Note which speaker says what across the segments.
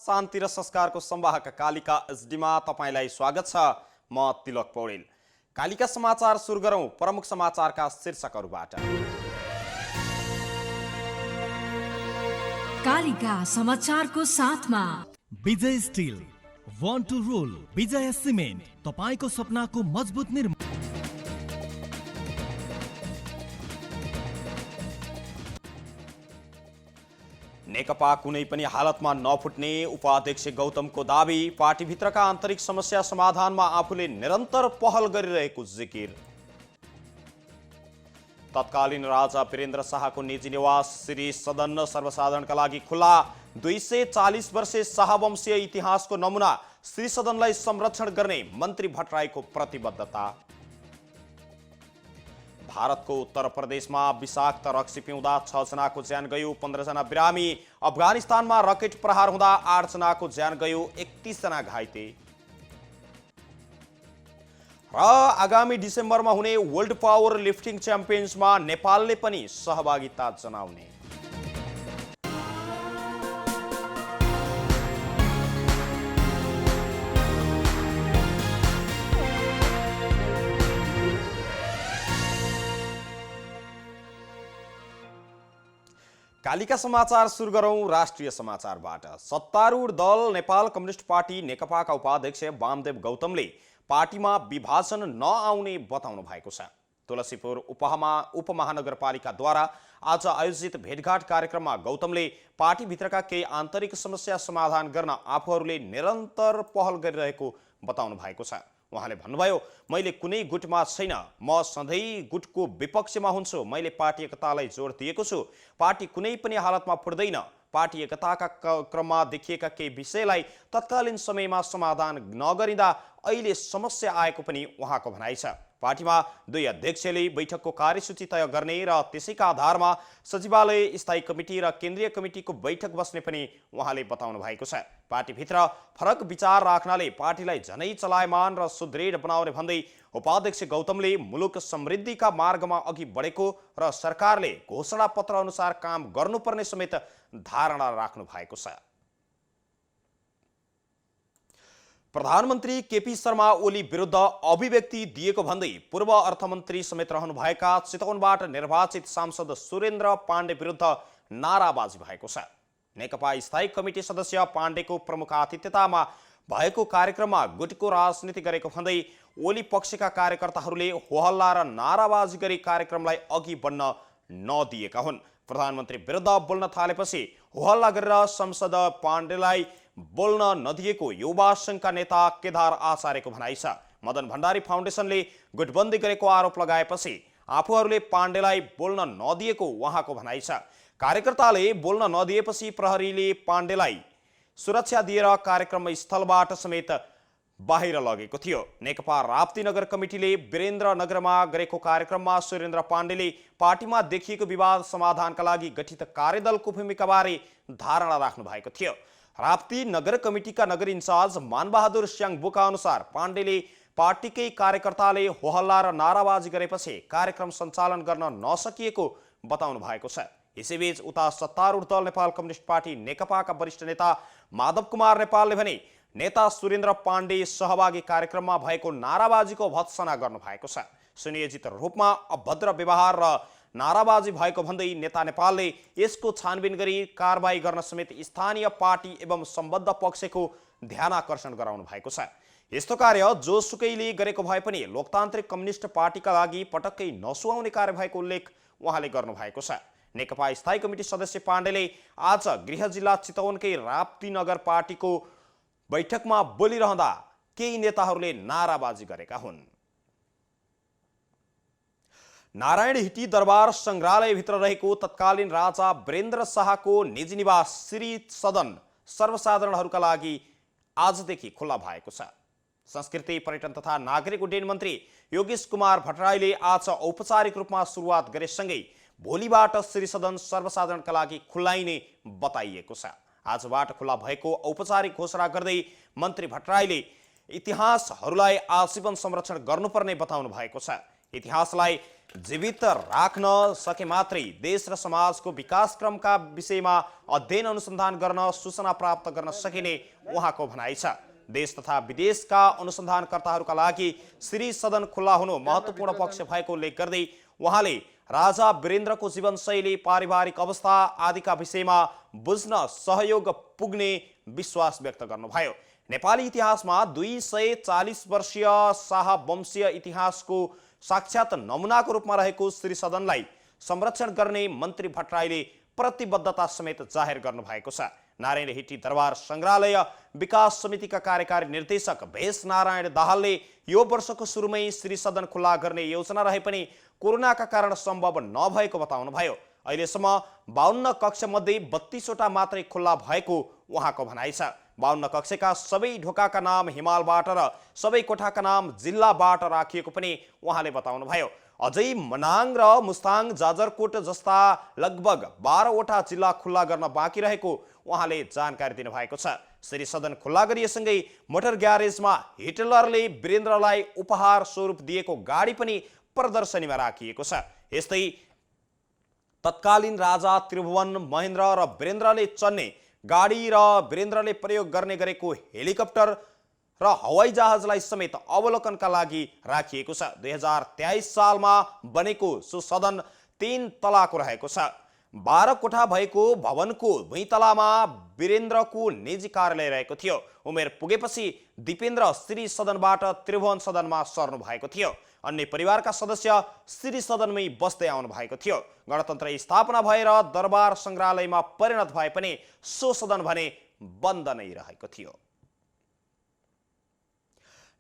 Speaker 1: शान्ति र संस्कारको संवाहक कालिका एसडीमा तपाईलाई स्वागत छ। म तिलक पौडेल। कालिका समाचार सुरु गरौं प्रमुख समाचारका शीर्षकहरूबाट।
Speaker 2: कालिका समाचारको साथमा
Speaker 3: Vijay steel, want to rule, Vijay cement, तपाईको सपनाको मजबुत निर्माण।
Speaker 1: नेकपा कुनै पनि हालतमा नफुट्ने उपाध्यक्ष गौतमको दाबी। पार्टीभित्रका आन्तरिक समस्या समाधानमा आफूले निरन्तर पहल गरिरहेको जिकिर। तत्कालीन राजा वीरेन्द्र शाहको निजी निवास श्री सदन सर्वसाधारणका लागि खुला। 240 वर्षे शाहवंशीय इतिहासको नमुना श्री सदनलाई संरक्षण गर्ने मन्त्री भट्टराईको प्रतिबद्धता। भारतको उत्तर प्रदेशमा विषाक्त रक्सी पिउँदा 6 जनाको ज्यान गयो, 15 जना बिरामी। अफगानिस्तानमा रकेट प्रहार हुँदा 8 जनाको ज्यान गयो, 31 जना घाइते। र आगामी डिसेम्बरमा हुने वर्ल्ड पावर लिफ्टिङ च्याम्पियन्समा नेपालले पनि सहभागिता जनाउने। कालिका समाचार सुरु गरौं राष्ट्रिय समाचारबाट। सत्तारूढ दल नेपाल कम्युनिस्ट पार्टी नेकपाका उपाध्यक्ष वामदेव गौतमले पार्टीमा विभाजन नआउने बताउनु भएको छ। तुलसीपुर उपमहानगरपालिकाद्वारा आज आयोजित भेटघाट कार्यक्रममा गौतमले पार्टीभित्रका केही आन्तरिक समस्या समाधान गर्न आफूहरूले निरन्तर पहल गरिरहेको बताउनु भएको छ। उहाँले भन्नुभयो, मैले कुनै गुटमा छैन, म सधैँ गुटको विपक्षमा हुन्छु। मैले पार्टी एकतालाई जोड दिएको छु। पार्टी कुनै पनि हालतमा फुट्दैन। पार्टी एकताका क्रममा देखिएका केही विषयलाई तत्कालीन समयमा समाधान नगरिँदा अहिले समस्या आएको पनि उहाँको भनाइ छ। पार्टीमा 2 अध्यक्षले बैठकको कार्यसूची तय गर्ने र त्यसैका आधारमा सचिवालय, स्थायी कमिटी र केन्द्रीय कमिटीको बैठक बस्ने पनि उहाँले बताउनु भएको छ। पार्टीभित्र फरक विचार राख्नाले पार्टीलाई झनै चलायमान र सुदृढ बनाउने भन्दै उपाध्यक्ष गौतमले मुलुक समृद्धिका मार्गमा अघि बढेको र सरकारले घोषणा पत्र अनुसार काम गर्नुपर्ने समेत धारणा राख्नु भएको छ। प्रधानमन्त्री केपी शर्मा ओली विरुद्ध अभिव्यक्ति दिएको भन्दै पूर्व अर्थमन्त्री समेत रहनुभएका चितवनबाट निर्वाचित सांसद सुरेन्द्र पाण्डे विरुद्ध नाराबाजी भएको छ। नेकपा स्थायी कमिटी सदस्य पाण्डेको प्रमुख आतिथ्यतामा भएको कार्यक्रममा गुटको राजनीति गरेको भन्दै ओली पक्षका कार्यकर्ताहरूले होहल्ला र नाराबाजी गरी कार्यक्रमलाई अघि बढ्न नदिएका हुन्। प्रधानमन्त्री विरुद्ध बोल्न थालेपछि होहल्ला गरेर संसद पाण्डेलाई बोल्न नदिएको युवा संघका नेता केदार आचार्यको भनाइ छ। मदन भण्डारी फाउन्डेसनले गुटबन्दी गरेको आरोप लगाएपछि आफूहरूले पाण्डेलाई बोल्न नदिएको उहाँको भनाइ छ। कार्यकर्ताले बोल्न नदिएपछि प्रहरीले पाण्डेलाई सुरक्षा दिएर कार्यक्रम स्थलबाट समेत बाहिर लगेको थियो। नेकपा राप्ती नगर कमिटीले वीरेन्द्रनगरमा गरेको कार्यक्रममा सुरेन्द्र पाण्डेले पार्टीमा देखिएको विवाद समाधानका लागि गठित कार्यदलको भूमिकाबारे धारणा राख्नु भएको थियो। राप्ती नगर कमिटीका नगर इन्चार्ज मानबहादुर स्याङबुका अनुसार पाण्डेले पार्टीकै कार्यकर्ताले होहल्ला र नाराबाजी गरेपछि कार्यक्रम सञ्चालन गर्न नसकिएको बताउनु भएको छ। यसैबीच उता सत्तारूढ दल नेपाल कम्युनिस्ट पार्टी नेकपाका वरिष्ठ नेता माधव कुमार नेपालले भने नेता सुरेन्द्र पाण्डे सहभागी कार्यक्रममा भएको नाराबाजीको भत्सना गर्नु भएको छ। सुनियोजित रूपमा अभद्र व्यवहार र नाराबाजी भएको भन्दै नेता नेपालले यसको छानबिन गरी कारबाही गर्न समेत स्थानीय पार्टी एवं सम्बद्ध पक्षको ध्यानाकर्षण गराउनु भएको छ। यस्तो कार्य जोसुकैले गरेको भए पनि लोकतान्त्रिक कम्युनिस्ट पार्टीका लागि पटक्कै नसुहाउने कार्य भएको उल्लेख उहाँले गर्नु भएको छ। नेकपा स्थायी कमिटी सदस्य पाण्डेले आज गृह जिल्ला चितवनकै राप्ती नगर पार्टीको बैठकमा बोलिरहँदा केही नेताहरूले नाराबाजी गरेका हुन्। नारायण हिटी दरबार संग्रहालयभित्र रहेको तत्कालीन राजा वीरेन्द्र शाहको निजी निवास श्री सदन सर्वसाधारणहरूका लागि आजदेखि खुल्ला भएको छ। संस्कृति, पर्यटन तथा नागरिक उड्डयन मन्त्री योगेश कुमार भट्टराईले आज औपचारिक रूपमा सुरुवात गरेसँगै भोलिबाट श्री सदन सर्वसाधारणका लागि खुल्लाइने बताइएको छ। आजबाट खुल्ला भएको औपचारिक घोषणा गर्दै मन्त्री भट्टराईले इतिहासहरूलाई आजीवन संरक्षण गर्नुपर्ने बताउनु भएको छ। इतिहासलाई जीवित राख्न सके मात्रै देश र समाजको विकासक्रमका विषयमा अध्ययन अनुसन्धान गर्न सूचना प्राप्त गर्न सकिने उहाँको भनाइ छ। देश तथा विदेशका अनुसन्धानकर्ताहरूका लागि श्री सदन खुल्ला हुनु महत्त्वपूर्ण पक्ष भएको उल्लेख गर्दै उहाँले राजा वीरेन्द्रको जीवनशैली, पारिवारिक अवस्था आदिका विषयमा बुझ्न सहयोग पुग्ने विश्वास व्यक्त गर्नुभयो। नेपाली इतिहासमा 240 वर्षीय शाहवंशीय इतिहासको साक्षात नमुनाको रूपमा रहेको श्री सदनलाई संरक्षण गर्ने मन्त्री भट्टराईले प्रतिबद्धता समेत जाहेर गर्नुभएको छ। नारायण हिटी दरबार संग्रहालय विकास समितिका कार्यकारी निर्देशक भेष नारायण दाहालले यो वर्षको सुरुमै श्री सदन खुल्ला गर्ने योजना रहे पनि कोरोनाका कारण सम्भव नभएको बताउनुभयो। अहिलेसम्म 52 कक्ष मध्ये 32 वटा मात्रै खुल्ला भएको उहाँको भनाइ छ। 52 कक्षका सबै ढोकाका नाम हिमालबाट र सबै कोठाका नाम जिल्लाबाट राखिएको पनि उहाँले बताउनुभयो। अझै मनाङ र मुस्ताङ, जाजरकोट जस्ता लगभग 12 वटा जिल्ला खुल्ला गर्न बाँकी रहेको उहाँले जानकारी दिनुभएको छ। श्री सदन खुल्ला गरिएसँगै मोटर ग्यारेजमा हिटलरले वीरेन्द्रलाई उपहार स्वरूप दिएको गाडी पनि प्रदर्शनीमा राखिएको छ। यस्तै तत्कालीन राजा त्रिभुवन महेन्द्र र वीरेन्द्रले चढ्ने गाडी र वीरेन्द्रले प्रयोग गर्ने गरेको हेलिकप्टर र हवाई जहाजलाई समेत अवलोकनका लागि राखिएको छ। 2023 सालमा बनेको सो सदन 3 तलाको रहेको छ। 12 कोठा भएको भवनको भुइँतलामा वीरेन्द्रको निजी कार्यालय रहेको थियो। उमेर पुगेपछि दिपेन्द्र श्री सदनबाट त्रिभुवन सदनमा सर्नु भएको थियो। अन्य परिवारका सदस्य श्री सदनमै बस्दै आउनु भएको थियो। गणतन्त्र स्थापना भएर दरबार संग्रहालयमा परिणत भए पनि सो सदन भने बन्द नै रहेको थियो।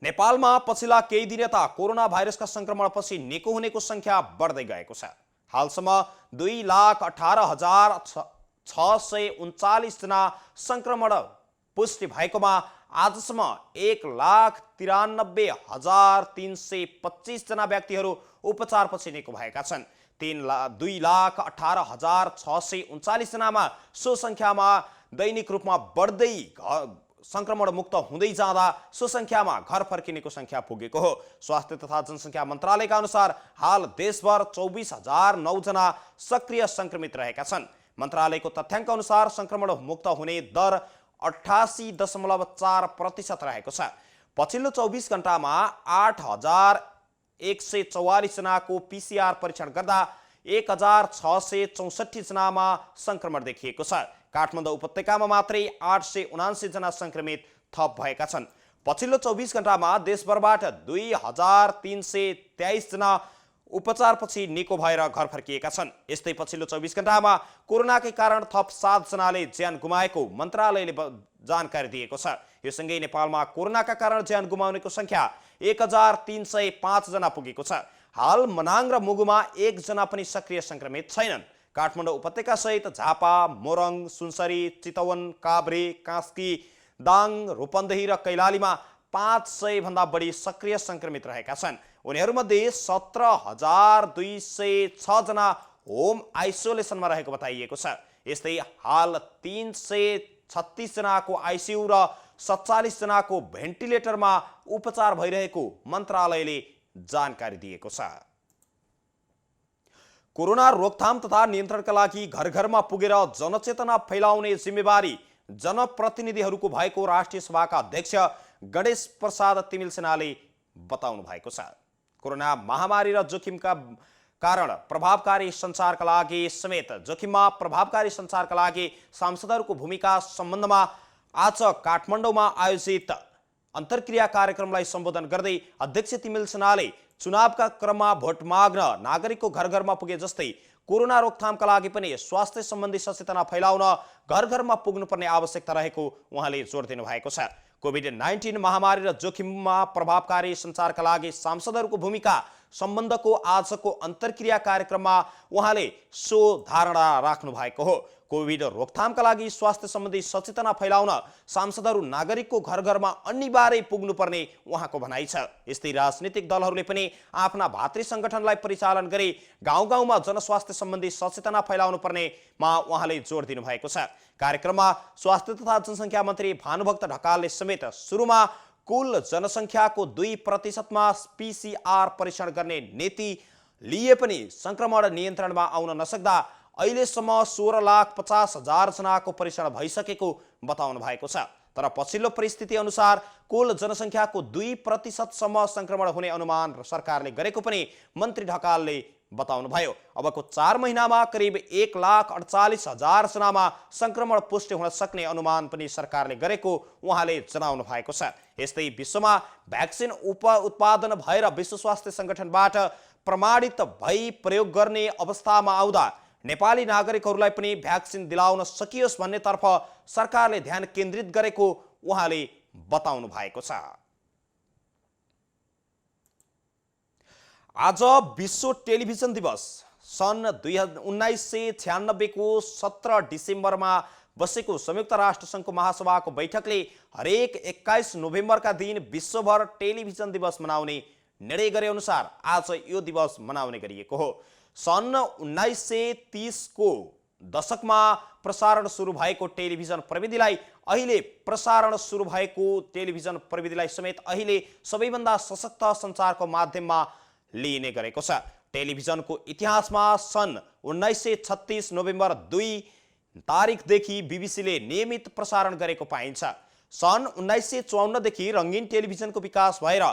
Speaker 1: नेपालमा पछिल्ला केही दिन यता कोरोना भाइरसका संक्रमणपछि निको हुनेको संख्या बढ्दै गएको छ। हालसम्म 2,18,639 जना संक्रमण पुष्टि भएकोमा आजसम्म 1,93,325 जना व्यक्तिहरू उपचारपछि निको भएका छन्। 2,18,639 जनामा सो संख्यामा दैनिक रूपमा बढ्दै संक्रमण मुक्त हुँदै जाँदा सो संख्यामा घर फर्किनेको संख्या पुगेको हो। स्वास्थ्य तथा जनसंख्या मन्त्रालयका अनुसार हाल देशभर 24,009 जना सक्रिय संक्रमित रहेका छन्। मन्त्रालयको तथ्याङ्क अनुसार संक्रमण मुक्त हुने दर 88.4% रहेको छ। पछिल्लो 24 घण्टामा 8,144 जनाको PCR परीक्षण गर्दा 1,664 जनामा संक्रमण देखिएको छ। काठमाडौँ उपत्यकामा मात्रै 879 जना संक्रमित थप भएका छन्। पछिल्लो 24 घण्टामा देशभरबाट 2,323 जना उपचारपछि निको भएर घर फर्किएका छन्। यस्तै पछिल्लो 24 घण्टामा कोरोनाकै कारण थप 7 जनाले ज्यान गुमाएको मन्त्रालयले जानकारी दिएको छ। यो सँगै नेपालमा कोरोनाका कारण ज्यान गुमाउनेको संख्या 1,305 जना पुगेको छ। हाल मनाङ र मुगुमा 1 जना पनि सक्रिय संक्रमित छैनन्। काठमाडौँ उपत्यका सहित झापा, मोरङ, सुनसरी, चितवन, काभ्रे, कास्की, दाङ, रूपन्देही र कैलालीमा 500 भन्दा बढी सक्रिय संक्रमित रहेका छन्। उनीहरूमध्ये 17,206 जना होम आइसोलेसनमा रहेको बताइएको छ। यस्तै हाल 336 जनाको आइसियु र 47 जनाको भेन्टिलेटरमा उपचार भइरहेको मन्त्रालयले जानकारी दिएको छ। कोरोना रोकथाम तथा नियन्त्रणका लागि घर घरमा पुगेर जनचेतना फैलाउने जिम्मेवारी जनप्रतिनिधिहरूको भएको राष्ट्रिय सभाका अध्यक्ष गणेश प्रसाद तिमिल सेनाले बताउनु भएको छ। कोरोना महामारी र जोखिमका कारण प्रभावकारी सञ्चारका लागि समेत जोखिममा प्रभावकारी सञ्चारका लागि सांसदहरूको भूमिका सम्बन्धमा आज काठमाडौँमा आयोजित अन्तर्क्रिया कार्यक्रमलाई सम्बोधन गर्दै अध्यक्ष तिमिल सेनाले चुनावका क्रममा भोट माग्न नागरिकको घर घरमा पुगे जस्तै कोरोना रोकथामका लागि पनि स्वास्थ्य सम्बन्धी सचेतना फैलाउन घर घरमा पुग्नुपर्ने आवश्यकता रहेको उहाँले जोड दिनुभएको छ। कोभिड-19 महामारी र जोखिममा प्रभावकारी सञ्चारका लागि सांसदहरूको भूमिका सम्बन्धको आजको अन्तर्क्रिया कार्यक्रममा उहाँले सो धारणा राख्नु भएको हो। कोभिड रोकथामका लागि स्वास्थ्य सम्बन्धी सचेतना फैलाउन सांसदहरू नागरिकको घर घरमा अनिवार्य पुग्नुपर्ने उहाँको भनाइ छ। यस्तै राजनीतिक दलहरूले पनि आफ्ना भातृ सङ्गठनलाई परिचालन गरी गाउँ गाउँमा जनस्वास्थ्य सम्बन्धी सचेतना फैलाउनु पर्नेमा उहाँले जोड दिनुभएको छ। कार्यक्रममा स्वास्थ्य तथा जनसङ्ख्या मन्त्री भानुभक्त ढकालले समेत सुरुमा कुल जनसङ्ख्याको 2% PCR परीक्षण गर्ने नीति लिए पनि संक्रमण नियन्त्रणमा आउन नसक्दा अहिलेसम्म 16,50,000 जनाको परीक्षण भइसकेको बताउनु भएको छ। तर पछिल्लो परिस्थिति अनुसार कुल जनसङ्ख्याको 2% सम्म संक्रमण हुने अनुमान सरकारले गरेको पनि मन्त्री ढकालले बताउनुभयो। अबको 4 महिनामा करिब 1,48,000 जनामा संक्रमण पुष्टि हुन सक्ने अनुमान पनि सरकारले गरेको उहाँले जनाउनु भएको छ। यस्तै विश्वमा भ्याक्सिन उत्पादन भएर विश्व स्वास्थ्य संगठनबाट प्रमाणित भई प्रयोग गर्ने अवस्थामा आउँदा नेपाली नागरिकहरूलाई पनि भ्याक्सिन दिलाउन सकियोस् भन्नेतर्फ सरकारले ध्यान केन्द्रित गरेको उहाँले बताउनु भएको छ। आज विश्व टेलिभिजन दिवस। सन् 1996 को 17 डिसेम्बरमा बसेको संयुक्त राष्ट्र सङ्घको महासभाको बैठकले हरेक 21 नोभेम्बरका दिन विश्वभर टेलिभिजन दिवस मनाउने निर्णय गरे अनुसार आज यो दिवस मनाउने गरिएको हो। सन् 1930 को दशकमा प्रसारण सुरु भएको टेलिभिजन प्रविधिलाई अहिले प्रसारण सुरु भएको टेलिभिजन प्रविधिलाई समेत अहिले सबैभन्दा सशक्त सञ्चारको माध्यममा लिइने गरेको छ। टेलिभिजनको इतिहासमा सन् 1936 नोभेम्बर 2 तारिखदेखि बीबीसीले नियमित प्रसारण गरेको पाइन्छ। सन् 1954 देखि रङ्गीन टेलिभिजनको विकास भएर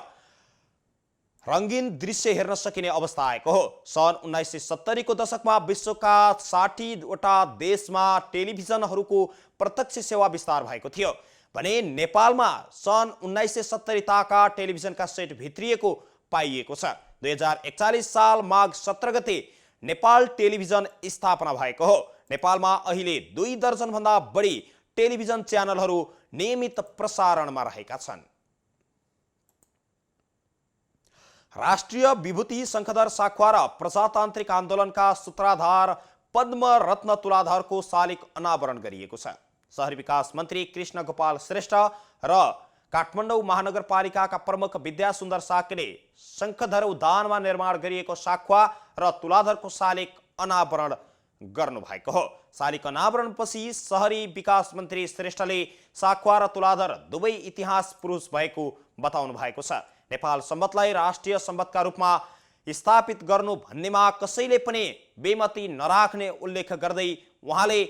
Speaker 1: रङ्गीन दृश्य हेर्न सकिने अवस्था आएको हो। सन् 1970 को दशकमा विश्वका 60 वटा देशमा टेलिभिजनहरूको प्रत्यक्ष सेवा विस्तार भएको थियो भने नेपालमा सन् 1970 ताका टेलिभिजनका सेट भित्रिएको पाइएको छ। 2041 साल माघ 17 गते नेपाल टेलिभिजन स्थापना भएको हो। नेपालमा अहिले 2 दर्जन भन्दा बढी टेलिभिजन च्यानलहरू नियमित प्रसारणमा रहेका छन्। राष्ट्रिय विभूति शङ्खधर साखवा र प्रजातान्त्रिक आन्दोलनका सूत्रधार पद्म रत्न तुलाधरको शालिग अनावरण गरिएको छ। शहरी विकास मन्त्री कृष्ण गोपाल श्रेष्ठ र काठमाडौँ महानगरपालिकाका प्रमुख विद्यासुन्दर साकेले शङ्खधर उद्यानमा निर्माण गरिएको साखवा र तुलाधरको शालिग अनावरण गर्नुभएको हो। शालिग अनावरणपछि शहरी विकास मन्त्री श्रेष्ठले साखवा र तुलाधर दुवै इतिहास पुरुष भएको बताउनु भएको छ। नेपाल सम्बन्धलाई राष्ट्रिय सम्बन्धका रूपमा स्थापित गर्नु भन्नेमा कसैले पनि बेमती नराख्ने उल्लेख गर्दै उहाँले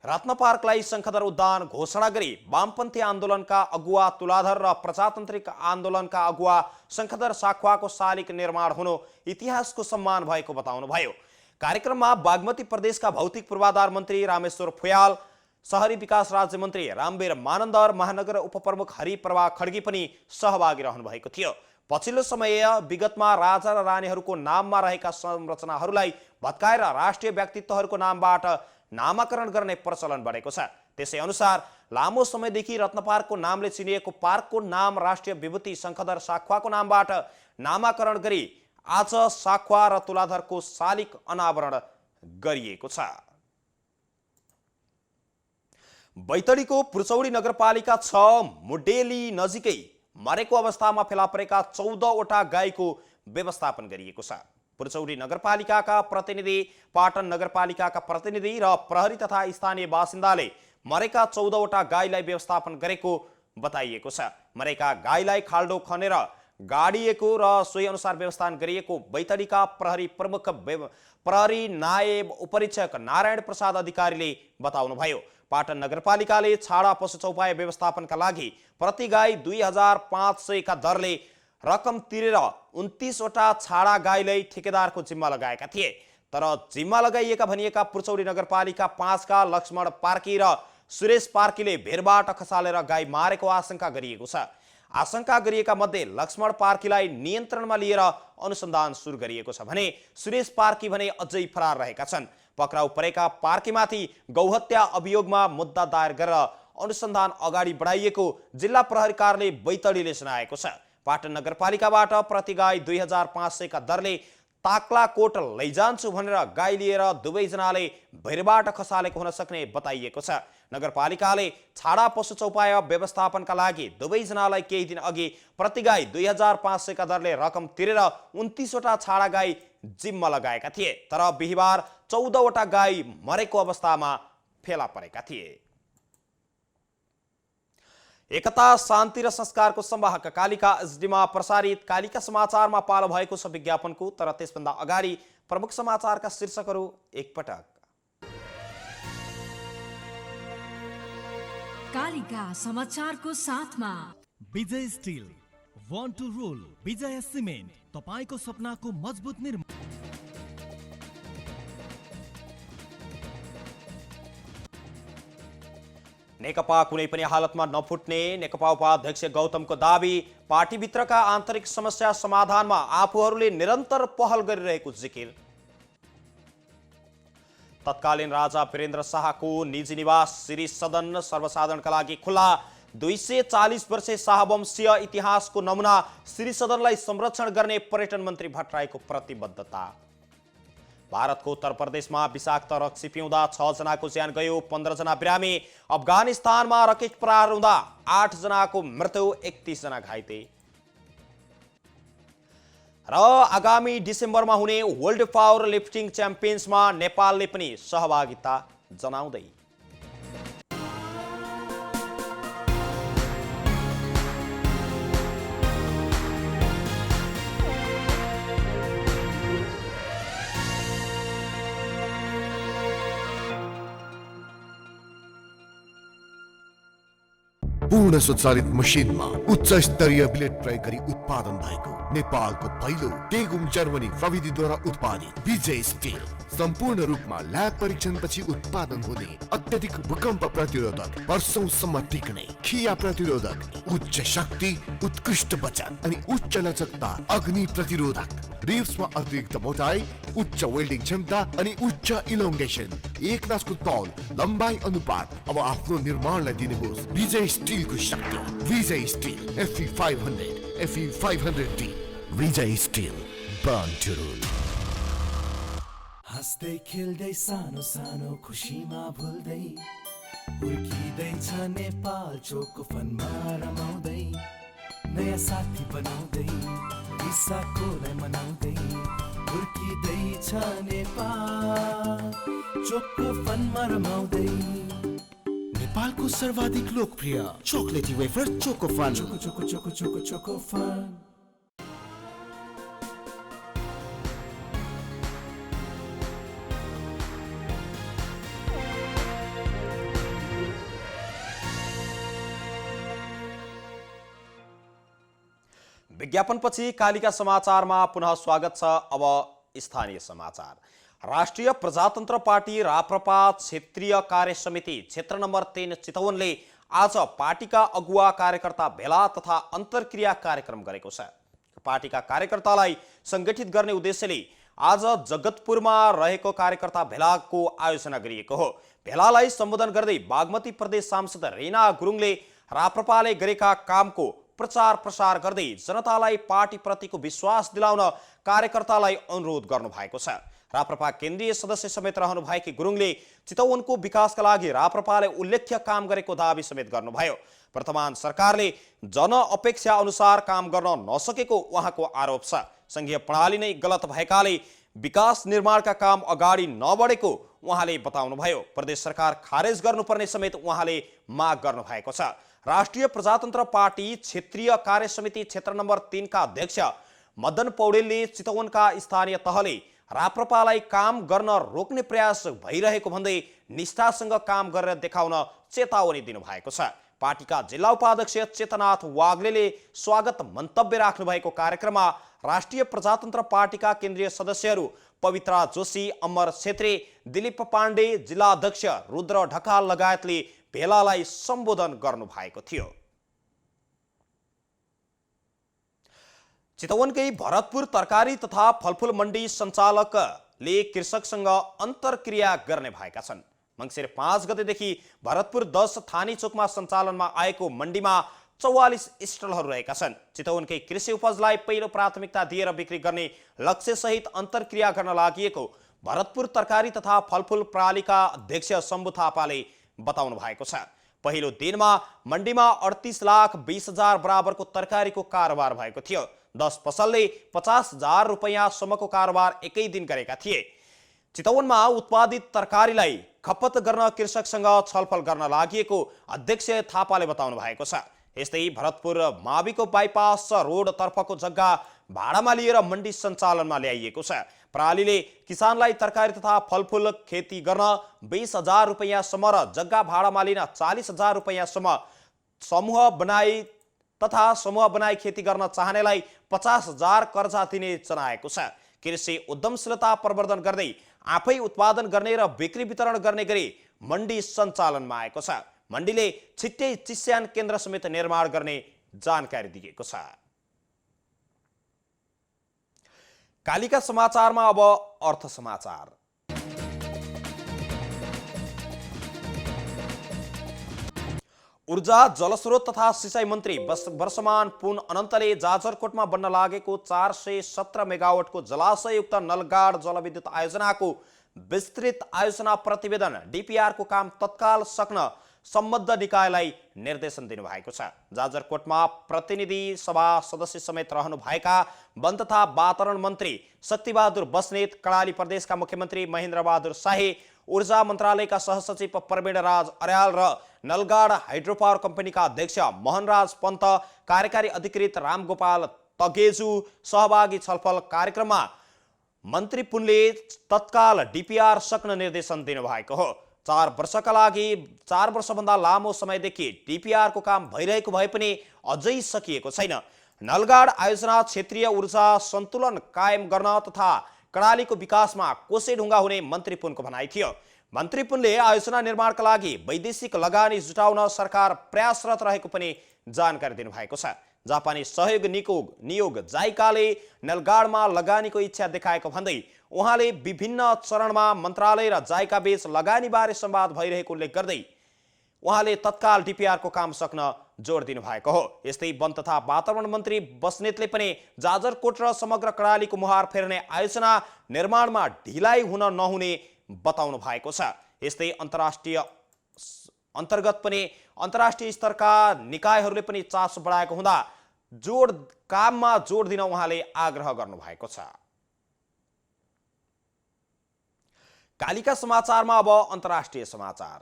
Speaker 1: रत्न पार्कलाई शङ्खधर उद्यान घोषणा गरी वामपन्थी आन्दोलनका अगुवा तुलाधर र प्रजातान्त्रिक आन्दोलनका अगुवा शङ्खधर साखवाको शालिग निर्माण हुनु इतिहासको सम्मान भएको बताउनुभयो। कार्यक्रममा बागमती प्रदेशका भौतिक पूर्वाधार मन्त्री रामेश्वर फुयाल, शहरी विकास राज्य मन्त्री रामवीर मानन्द र महानगर उपप्रमुख हरिप्रभा खड्गी पनि सहभागी रहनु भएको थियो। पछिल्लो समय विगतमा राजा र रानीहरूको नाममा रहेका संरचनाहरूलाई भत्काएर राष्ट्रिय व्यक्तित्वहरूको नामबाट नामाकरण गर्ने प्रचलन बढेको छ। त्यसै अनुसार लामो समयदेखि रत्न पार्कको नामले चिनिएको पार्कको नाम राष्ट्रिय विभूति शङ्खधर साखवाको नामबाट नामाकरण गरी आज साखवा र तुलाधरको शालिग अनावरण गरिएको छ। बैतडीको पुर्चौडी नगरपालिका 6 मुडेली नजिकै मरेको अवस्थामा फेला परेका 14 वटा गाईको व्यवस्थापन गरिएको छ। पुर्चौडी नगरपालिकाका प्रतिनिधि, पाटन नगरपालिकाका प्रतिनिधि र प्रहरी तथा स्थानीय बासिन्दाले मरेका 14 वटा गाईलाई व्यवस्थापन गरेको बताइएको छ। मरेका गाईलाई खाल्डो खनेर गाडिएको र सोही अनुसार व्यवस्थापन गरिएको बैतडीका प्रहरी प्रमुख प्रहरी नायब उपरीक्षक नारायण प्रसाद अधिकारीले बताउनुभयो। पाटन नगरपालिकाले छाडा पशु चौपाया व्यवस्थापनका लागि प्रति गाई 2500 का दरले रकम तिरेर 29 वटा छाडा गाईलाई ठेकेदारको जिम्मा लगाएका थिए। तर जिम्मा लगाइएका भनिएका पुर्चौडी नगरपालिका 5 का लक्ष्मण पार्की र सुरेश पार्कीले भेरबाट खसालेर गाई मारेको आशंका गरिएको छ। आशंका गरिएका मध्ये लक्ष्मण पार्कीलाई नियन्त्रणमा लिएर अनुसन्धान सुरु गरिएको छ भने सुरेश पार्की भने अझै फरार रहेका छन्। पक्राउ परेका पार्कीमाथि गौहत्या अभियोगमा मुद्दा दायर गरेर अनुसन्धान अगाडि बढाइएको जिल्ला प्रहरी कार्यालय बैतडीले जनाएको छ। पाटन नगरपालिकाबाट प्रति गाई 2500 का दरले ताक्लाकोट लैजान्छु भनेर गाई लिएर दुवैजनाले भैरबाट खसालेको हुन सक्ने बताइएको छ। नगरपालिकाले छाडा पशु चौपाया व्यवस्थापनका लागि दुवैजनालाई केही दिन अघि प्रति गाई 2500 का दरले रकम तिरेर 29 वटा छाडा गाई जिम्मा लगाएका थिए। तर बिहिबार 14 वटा गाई मरेको अवस्थामा फेला परेका थिए। एकता, शान्ति र संस्कारको संवाहक कालिका एसडीमा प्रसारित कालिका समाचारमा पालो भएको छ विज्ञापनको। तर त्यसभन्दा अगाडि प्रमुख समाचारका शीर्षकहरू एकपटक।
Speaker 2: कालिका समाचारको साथमा
Speaker 3: Vijay steel, want to rule, Vijay cement, तपाईको सपनाको मजबुत निर्माण।
Speaker 1: नेकपा कुनै पनि हालतमा नफुट्ने नेकपा उपाध्यक्ष गौतमको दाबी। पार्टीभित्रका आन्तरिक समस्या समाधानमा आफूहरूले निरन्तर पहल गरिरहेको जिकिर। तत्कालीन राजा वीरेन्द्र शाहको निजी निवास श्री सदन सर्वसाधारणका लागि खुला। 240 वर्षे शाहवंशीय इतिहासको नमुना श्री सदनलाई संरक्षण गर्ने पर्यटन मन्त्री भट्टराईको प्रतिबद्धता। भारतको उत्तर प्रदेशमा विषाक्त रक्सी पिउँदा 6 जनाको ज्यान गयो, 15 जना बिरामी। अफगानिस्तानमा रकेट प्रहार हुँदा 8 जनाको मृत्यु, 31 जना घाइते। र आगामी डिसेम्बरमा हुने वर्ल्ड पावर लिफ्टिङ च्याम्पियन्समा नेपालले पनि सहभागिता जनाउँदै।
Speaker 4: पूर्ण स्वचालित मसिनमा उच्च स्तरीय ब्लेड प्रयोग गरी उत्पादन भएको नेपालको पहिलो टेगुङ जर्मनी प्रविधिद्वारा उत्पादित विजय स्टिल सम्पूर्ण रूपमा ल्याब परीक्षणपछि उत्पादन हुने अत्यधिक भूकम्प प्रतिरोधक, वर्षौंसम्म टिक्ने, खिया प्रतिरोधक, उच्च शक्ति, उत्कृष्ट वजन अनि उच्च लचकता, अग्नि प्रतिरोधक, रिब्समा अतिरिक्त मोटाई, उच्च वेल्डिङ क्षमता अनि उच्च इलोङ्गेसन, एक नासको तौल, लम्बाई अनुपात। अब आफ्नो निर्माणलाई दिनुहोस् विजय स्टिलको शक्ति। Vijay steel FE 500, FE 500D, Vijay steel, born to rule.
Speaker 5: हँस्दै खेल्दै सानो सानो खुसीमा भुल्दै हुर्किँदैछ नेपाल चोको फनमा रमाउँदै, नयाँ साथी बनाउँदै रिसाकोलाई मनाउँदै हुर्किँदैछ नेपाल चोको फनमा रमाउँदै।
Speaker 6: नेपालको सर्वाधिक लोकप्रिय chocolatey wafer Choco Fun.
Speaker 5: Choco Choco Choco Choco Choco Fun.
Speaker 1: विज्ञापनपछि कालिका समाचारमा पुनः स्वागत छ। अब स्थानीय समाचार। राष्ट्रिय प्रजातन्त्र पार्टी राप्रपा क्षेत्रीय कार्य समिति क्षेत्र नम्बर 3 चितवनले आज पार्टीका अगुवा कार्यकर्ता भेला तथा अन्तर्क्रिया कार्यक्रम गरेको छ। पार्टीका कार्यकर्तालाई संगठित गर्ने उद्देश्यले आज जगतपुरमा रहेको कार्यकर्ता भेलाको आयोजना गरिएको हो। भेलालाई सम्बोधन गर्दै बागमती प्रदेश सांसद रेना गुरुङले राप्रपाले गरेका कामको प्रचार प्रसार गर्दै जनतालाई पार्टीप्रतिको विश्वास दिलाउन कार्यकर्तालाई अनुरोध गर्नु भएको छ। राप्रपा केन्द्रीय सदस्य समेत रहनु भएकी गुरुङले चितवनको विकासका लागि राप्रपाले उल्लेख्य काम गरेको दावी समेत गर्नुभयो। वर्तमान सरकारले जन अपेक्षा अनुसार काम गर्न नसकेको उहाँको आरोप छ। संघीय प्रणाली नै गलत भएकाले विकास निर्माणका काम अगाडि नबढेको उहाँले बताउनुभयो। प्रदेश सरकार खारेज गर्नुपर्ने समेत उहाँले माग गर्नु भएको छ। राष्ट्रिय प्रजातन्त्र पार्टी क्षेत्रीय कार्य समिति क्षेत्र नम्बर 3 का अध्यक्ष मदन पौडेलले चितवनका स्थानीय तहले राप्रपालाई काम गर्न रोक्ने प्रयास भइरहेको भन्दै निष्ठासँग काम गरेर देखाउन चेतावनी दिनुभएको छ। पार्टीका जिल्ला उपाध्यक्ष चेतनाथ वाग्लेले स्वागत मन्तव्य राख्नु भएको कार्यक्रममा राष्ट्रिय प्रजातन्त्र पार्टीका केन्द्रीय सदस्यहरू पवित्रा जोशी, अमर छेत्री, दिलीप पाण्डे, जिल्ला अध्यक्ष रुद्र ढकाल लगायतले भेलालाई सम्बोधन गर्नु भएको थियो। चितवनकै भरतपुर तरकारी तथा फलफुल मण्डी सञ्चालकले कृषकसँग अन्तर्क्रिया गर्ने भएका छन्। मङ्सिर 5 गतेदेखि भरतपुर 10 थानी चोकमा सञ्चालनमा आएको मण्डीमा 44 स्टलहरू रहेका छन्। चितवनकै कृषि उपजलाई पहिलो प्राथमिकता दिएर बिक्री गर्ने लक्ष्यसहित अन्तर्क्रिया गर्न लागि भरतपुर तरकारी तथा फलफुल प्रणालीका अध्यक्ष शम्भु थापाले बताउनु भएको छ। पहिलो दिनमा मण्डीमा 38,20,000 बराबरको तरकारीको कारोबार भएको थियो। 10 पसलले 50,000 रुपैयाँ सम्मको कारोबार एकै दिन गरेका थिए। चितवनमा उत्पादित तरकारीलाई खपत गर्न कृषकसँग छलफल गर्न लागि अध्यक्ष थापाले बताउनु भएको छ। यस्तै भरतपुर माविको बाइपास रोड तर्फको जग्गा भाडामा लिएर मण्डी सञ्चालनमा ल्याइएको छ। प्रणालीले किसानलाई तरकारी तथा फलफुल खेती गर्न 20,000 रुपैयाँसम्म र जग्गा भाडामा लिन 40,000 रुपैयाँसम्म समूह बनाई खेती गर्न चाहनेलाई 50,000 कर्जा दिने जनाएको छ। कृषि उद्यमशीलता प्रवर्धन गर्दै आफै उत्पादन गर्ने र बिक्री वितरण गर्ने गरी मण्डी सञ्चालनमा आएको छ। मण्डीले छिट्टै चिस्यान केन्द्र समेत निर्माण गर्ने जानकारी दिएको छ। कालिका समाचारमा अब अर्थ समाचार। ऊर्जा जलस्रोत तथा सिंचाई मन्त्री वर्षमान पुन अनन्तले जाजरकोटमा बन्न लागेको 417 मेगावाटको जलाशययुक्त नलगाड जलविद्युत आयोजनाको विस्तृत आयोजना प्रतिवेदन डीपीआरको काम तत्काल सक्न सम्बद्ध निकायलाई निर्देशन दिनुभएको छ। जाजरकोटमा प्रतिनिधि सभा सदस्य समेत रहनु भएका वन तथा वातावरण मन्त्री शक्तिबहादुर बस्नेत, कर्णाली प्रदेशका मुख्यमन्त्री महेन्द्र बहादुर शाही, ऊर्जा मन्त्रालयका सहसचिव प्रवीण राज अर्याल र नलगाड हाइड्रोपावर कम्पनीका अध्यक्ष मोहनराज पन्त, कार्यकारी अधिकृत रामगोपाल तगेजु सहभागी छलफल कार्यक्रममा मन्त्री पुनले तत्काल डीपीआर सक्न निर्देशन दिनुभएको हो। 4 वर्षभन्दा लामो समयदेखि डीपीआरको काम भइरहेको भए पनि अझै सकिएको छैन। नलगाड आयोजना क्षेत्रीय ऊर्जा सन्तुलन कायम गर्न तथा कर्णालीको विकासमा कोसेढुङ्गा हुने मन्त्री पुनको भनाइ थियो। मन्त्री पुनले आयोजना निर्माणका लागि वैदेशिक लगानी जुटाउन सरकार प्रयासरत रहेको पनि जानकारी दिनुभएको छ। जापानी सहयोग नियोग जाइकाले नलगाडमा लगानीको इच्छा देखाएको भन्दै उहाँले विभिन्न चरणमा मन्त्रालय र जाइका बीच लगानीबारे संवाद भइरहेको उल्लेख गर्दै उहाँले तत्काल डीपीआरको काम सक्न जोड दिनुभएको हो। यस्तै वन तथा वातावरण मन्त्री बस्नेतले पनि जाजरकोट र समग्र कर्णालीको मुहार फेर्ने आयोजना निर्माणमा ढिलाइ हुन नहुने बताउनु भएको छ। यस्तै अन्तर्राष्ट्रिय स्तरका निकायहरूले पनि चासो बढाएको हुँदा काममा जोड दिन उहाँले आग्रह गर्नुभएको छ। कालिका समाचारमा अब अन्तर्राष्ट्रिय समाचार।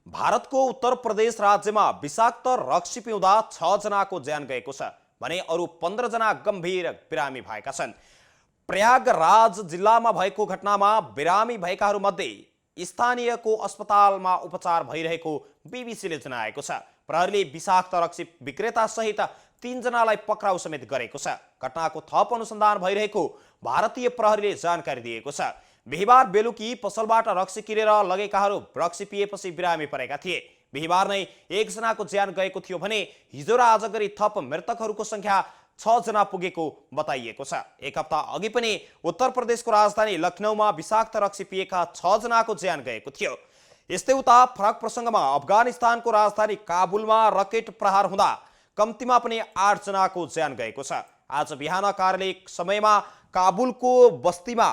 Speaker 1: भारतको उत्तर प्रदेश राज्यमा विषाक्त रक्सी पिउँदा 6 जनाको ज्यान गएको छ भने अरू 15 जना गम्भीर बिरामी भएका छन्। प्रयागराज जिल्लामा भएको घटनामा बिरामी भएकाहरूमध्ये स्थानीयको अस्पतालमा उपचार भइरहेको बीबीसीले जनाएको छ। प्रहरीले विषाक्त रक्सी विक्रेता सहित 3 जनालाई पक्राउ समेत गरेको छ। घटनाको थप अनुसन्धान भइरहेको भारतीय प्रहरीले जानकारी दिएको छ। बिहिबार बेलुकी पसलबाट रक्सी किनेर लगेकाहरू रक्सी पिएपछि बिरामी परेका थिए। बिहिबार नै 1 जनाको ज्यान गएको थियो भने हिजो र आज गरी थप मृतकहरूको संख्या 6 जना पुगेको बताइएको छ। एक हप्ता अघि पनि उत्तर प्रदेशको राजधानी लखनऊमा विषाक्त रक्सी पिएका 6 जनाको ज्यान गएको थियो। यस्तै उता फरक प्रसङ्गमा अफगानिस्तानको राजधानी काबुलमा रकेट प्रहार हुँदा कम्तीमा पनि 8 जनाको ज्यान गएको छ। आज बिहान कार्यालय समयमा काबुलको बस्तीमा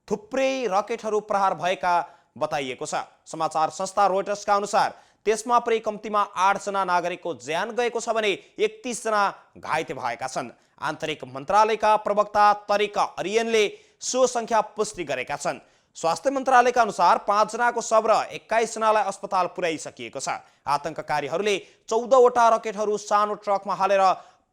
Speaker 1: थुप्रै रकेटहरू प्रहार भएका बताइएको छ। समाचार संस्था रोयटर्सका अनुसार त्यसमा पनि कम्तीमा 8 जना नागरिकको ज्यान गएको छ भने 31 जना घाइते भएका छन्। आन्तरिक मन्त्रालयका प्रवक्ता तरिक अरियनले सो संख्या पुष्टि गरेका छन्। स्वास्थ्य मन्त्रालयका अनुसार 5 जनाको शव र 21 जनालाई अस्पताल पुर्याइसकिएको छ। आतंककारीहरूले 14 वटा रकेटहरू सानो ट्रकमा हालेर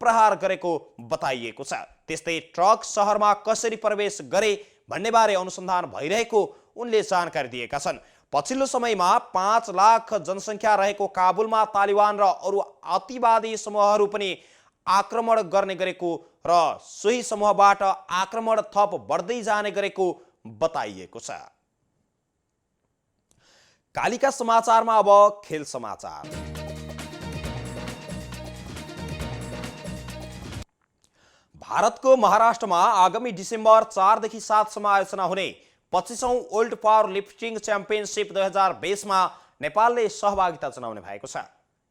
Speaker 1: प्रहार गरेको बताइएको छ। त्यस्तै ट्रक शहरमा कसरी प्रवेश गरे भन्नेबारे अनुसन्धान भइरहेको उनले जानकारी दिएका छन्। पछिल्लो समयमा 5 लाख जनसङ्ख्या रहेको काबुलमा तालिबान र अरू अतिवादी समूहहरू पनि आक्रमण गर्ने गरेको र सोही समूहबाट आक्रमण थप बढ्दै जाने गरेको बताइएको छ। कालिका समाचारमा अब खेल समाचार। भारतको महाराष्ट्रमा आगामी डिसेम्बर 4 देखि 7 सम्म आयोजना हुने 25औं वर्ल्ड पावर लिफ्टिङ च्याम्पियनशिप 2020 मा नेपालले सहभागिता जनाउने भएको छ।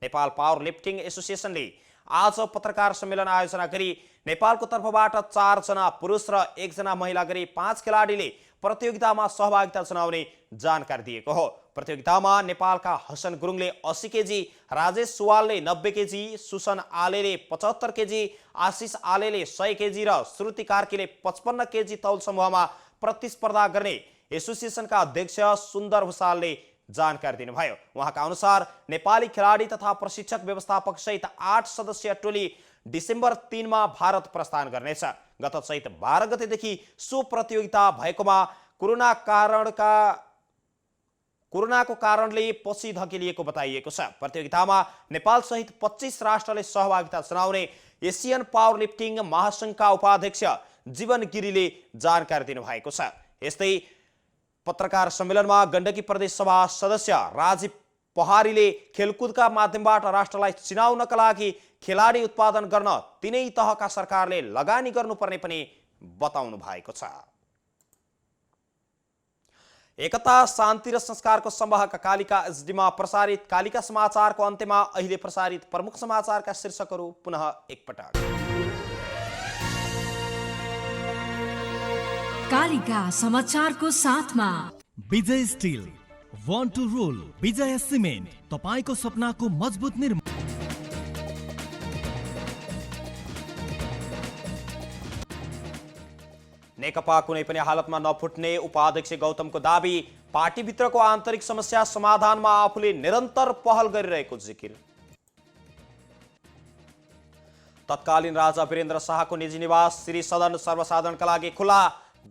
Speaker 1: नेपाल पावर लिफ्टिङ एसोसिएसनले आज पत्रकार सम्मेलन आयोजना गरी नेपालको तर्फबाट 4 जना पुरुष र 1 जना महिला गरी 5 खेलाडीले प्रतियोगितामा सहभागिता जनाउने जानकारी दिएको हो। प्रतियोगितामा नेपालका हसन गुरुङले 80 केजी, राजेश सुवालले 90 केजी, सुसन आलेले 75 केजी, आशिष आलेले 100 केजी र श्रुति कार्कीले 55 केजी तौल समूहमा प्रतिस्पर्धा गर्ने एसोसिएसनका अध्यक्ष सुन्दर भुसालले जानकारी दिनुभयो। उहाँका अनुसार नेपाली खेलाडी तथा प्रशिक्षक व्यवस्थापक सहित 8 सदस्यीय टोली डिसेम्बर 3 मा भारत प्रस्थान गर्नेछ। गत चैत 12 गतेदेखि सो प्रतियोगिता भएकोमा कोरोनाको कारणले पछि धकेलिएको बताइएको छ। प्रतियोगितामा नेपाल सहित 25 राष्ट्रले सहभागिता जनाउने एसियन पावर लिफ्टिङ महासङ्घका उपाध्यक्ष जीवन गिरीले जानकारी दिनुभएको छ। यस्तै पत्रकार सम्मेलनमा गण्डकी प्रदेश सभा सदस्य राजीव पहाडीले खेलकुदका माध्यमबाट राष्ट्रलाई चिनाउनका लागि खेलाडी उत्पादन गर्न तीनै तहका सरकारले लगानी गर्नुपर्ने पनि बताउनु भएको छ। एकता शान्ति र संस्कारको संवाहक कालिका एचडीमा प्रसारित कालिका समाचारको अन्त्यमा अहिले प्रसारित प्रमुख समाचारका शीर्षकहरू पुनः एकपटक।
Speaker 2: कालिका समाचारको साथमा
Speaker 3: Vijay still, one two role, विजय सिमेन्ट, तपाईको सपनाको मजबुत निर्माण।
Speaker 1: नेकपा कुनै पनि हालतमा नफुट्ने उपाध्यक्ष गौतमको दाबी। पार्टीभित्रको आन्तरिक समस्या समाधानमा आफूले निरन्तर पहल गरिरहेको जिकिर। तत्कालीन राजा वीरेन्द्र शाहको निजी निवास श्री सदन सर्वसाधारणका लागि खुला।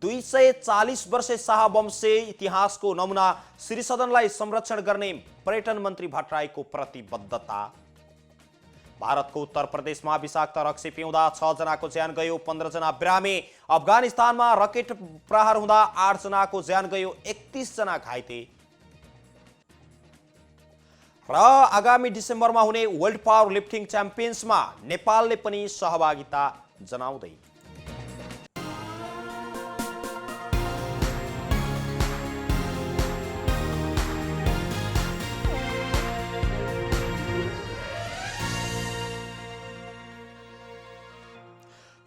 Speaker 1: 240 वर्षे शाहवंशे इतिहासको नमुना श्री सदनलाई संरक्षण गर्ने पर्यटन मन्त्री भट्टराईको प्रतिबद्धता। भारतको उत्तर प्रदेशमा विषाक्त रक्सी पिउँदा 6 जनाको ज्यान गयो, 15 जना बिरामी। अफगानिस्तानमा रकेट प्रहार हुँदा 8 जनाको ज्यान गयो, 31 जना घाइते। र आगामी डिसेम्बरमा हुने वर्ल्ड पावर लिफ्टिङ च्याम्पियन्समा नेपालले पनि सहभागिता जनाउँदै।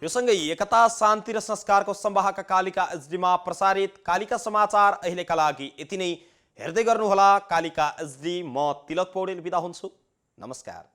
Speaker 1: यो सँगै एकता शान्ति र संस्कारको संवाहक कालिका एचडीमा प्रसारित कालिका समाचार अहिलेका लागि यति नै। हेर्दै गर्नुहोला कालिका एचडी। म तिलक पौडेल बिदा हुन्छु। नमस्कार।